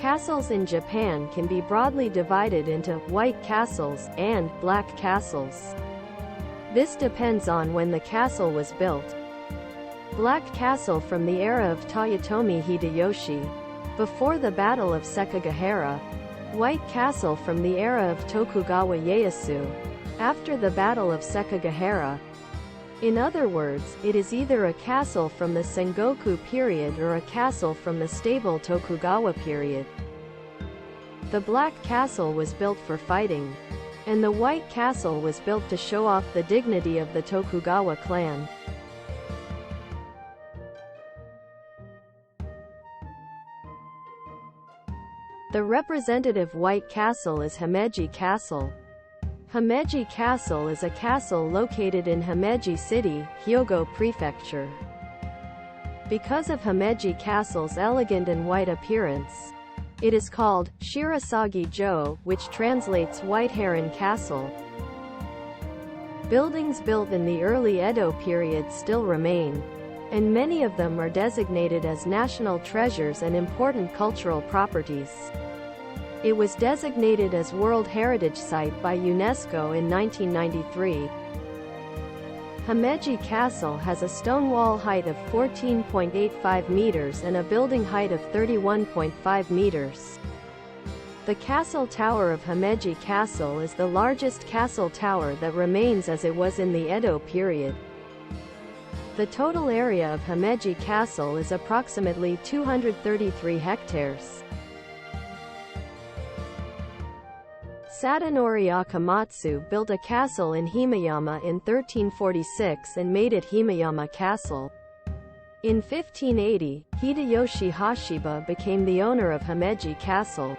Castles in Japan can be broadly divided into white castles and black castles. This depends on when the castle was built. Black Castle from the era of Toyotomi Hideyoshi, before the Battle of Sekigahara. White Castle from the era of Tokugawa Ieyasu, after the Battle of Sekigahara. In other words, it is either a castle from the Sengoku period or a castle from the stable Tokugawa period. The Black Castle was built for fighting, and the White Castle was built to show off the dignity of the Tokugawa clan. The representative White Castle is Himeji Castle. Himeji Castle is a castle located in Himeji City, Hyogo Prefecture. Because of Himeji Castle's elegant and white appearance, it is called Shirasagi-jo, which translates White Heron Castle. Buildings built in the early Edo period still remain, and many of them are designated as national treasures and important cultural properties. It was designated as World Heritage Site by UNESCO in 1993. Himeji Castle has a stone wall height of 14.85 meters and a building height of 31.5 meters. The castle tower of Himeji Castle is the largest castle tower that remains as it was in the Edo period. The total area of Himeji Castle is approximately 233 hectares. Satonori Akamatsu built a castle in Himeyama in 1346 and made it Himeyama Castle. In 1580, Hideyoshi Hashiba became the owner of Himeji Castle.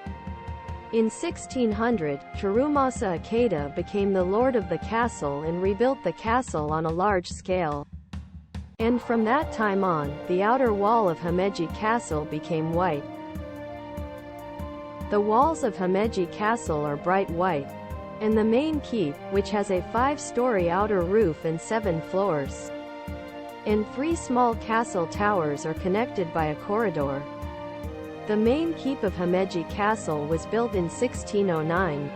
In 1600, Terumasa Ikeda became the lord of the castle and rebuilt the castle on a large scale. And from that time on, the outer wall of Himeji Castle became white. The walls of Himeji Castle are bright white, and the main keep, which has a 5-story outer roof and 7 floors, and 3 small castle towers are connected by a corridor. The main keep of Himeji Castle was built in 1609,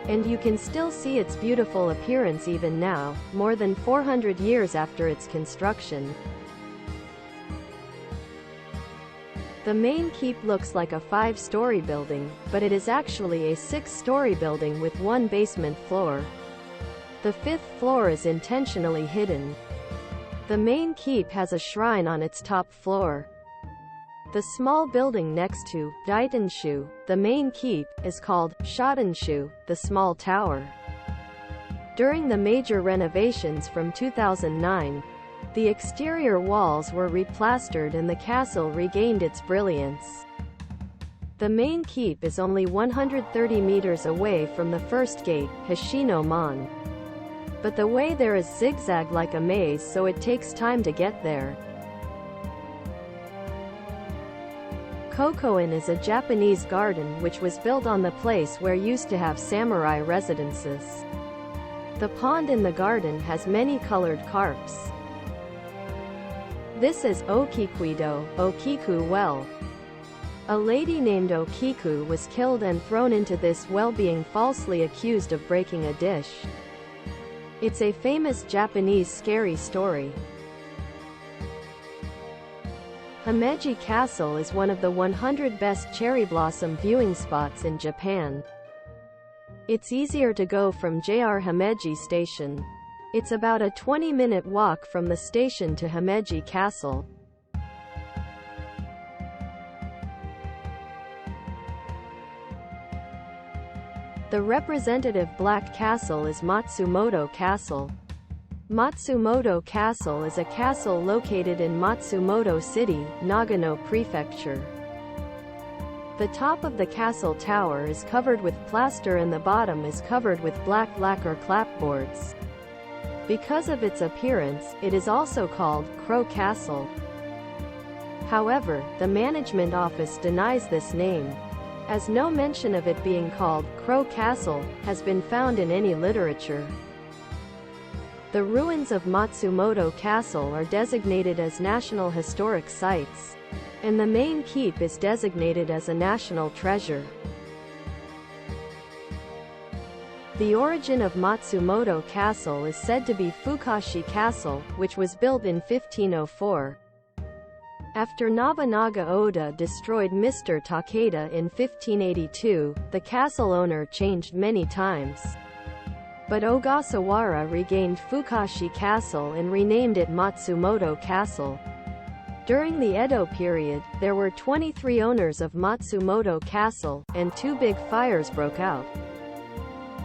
and you can still see its beautiful appearance even now, more than 400 years after its construction. The main keep looks like a 5-story building, but it is actually a 6-story building with 1 basement floor. The 5th floor is intentionally hidden. The main keep has a shrine on its top floor. The small building next to Daitenshu, the main keep, is called Shotenshu, the small tower. During the major renovations from 2009, the exterior walls were replastered and the castle regained its brilliance. The main keep is only 130 meters away from the first gate, Hashino-man. But the way there is zigzag like a maze, so it takes time to get there. Kokoin is a Japanese garden which was built on the place where used to have samurai residences. The pond in the garden has many colored carps. This is Okikuido, Okiku well. A lady named Okiku was killed and thrown into this well, being falsely accused of breaking a dish. It's a famous Japanese scary story. Himeji Castle is one of the 100 best cherry blossom viewing spots in Japan. It's easier to go from JR Himeji Station. It's about a 20-minute walk from the station to Himeji Castle. The representative Black Castle is Matsumoto Castle. Matsumoto Castle is a castle located in Matsumoto City, Nagano Prefecture. The top of the castle tower is covered with plaster and the bottom is covered with black lacquer clapboards. Because of its appearance, it is also called Crow Castle. However, the management office denies this name, as no mention of it being called Crow Castle has been found in any literature. The ruins of Matsumoto Castle are designated as National Historic Sites. and the main keep is designated as a national treasure. The origin of Matsumoto Castle is said to be Fukashi Castle, which was built in 1504. After Nobunaga Oda destroyed Mr. Takeda in 1582, the castle owner changed many times. But Ogasawara regained Fukashi Castle and renamed it Matsumoto Castle. During the Edo period, there were 23 owners of Matsumoto Castle, and 2 big fires broke out.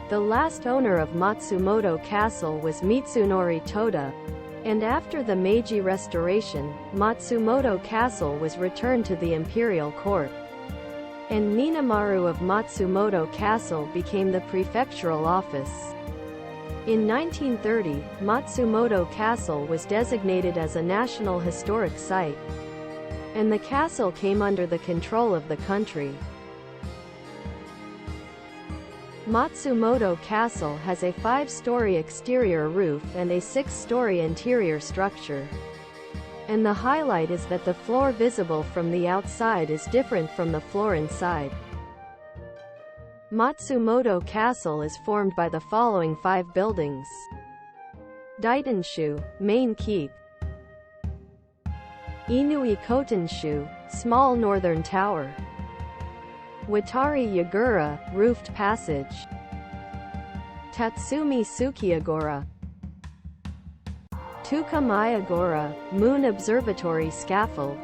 The last owner of Matsumoto Castle was Mitsunori Toda, and after the Meiji Restoration, Matsumoto Castle was returned to the imperial court. And Minamaru of Matsumoto Castle became the prefectural office. In 1930, Matsumoto Castle was designated as a National Historic Site, and the castle came under the control of the country. Matsumoto Castle has a 5-story exterior roof and a 6-story interior structure. And the highlight is that the floor visible from the outside is different from the floor inside. Matsumoto Castle is formed by the following 5 buildings. Daitenshu, main keep. Inui Kotenshu, small northern tower. Watari Yagura, roofed passage. Tatsumi Sukiagora. Tukamayagora, moon observatory scaffold.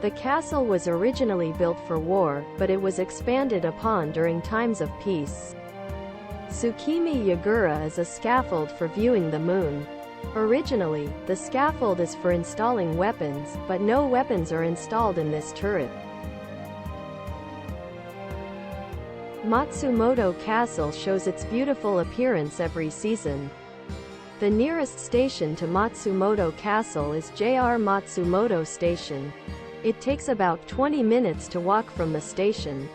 The castle was originally built for war, but it was expanded upon during times of peace. Tsukimi Yagura is a scaffold for viewing the moon. Originally, the scaffold is for installing weapons, but no weapons are installed in this turret. Matsumoto Castle shows its beautiful appearance every season. The nearest station to Matsumoto Castle is JR Matsumoto Station. It takes about 20 minutes to walk from the station.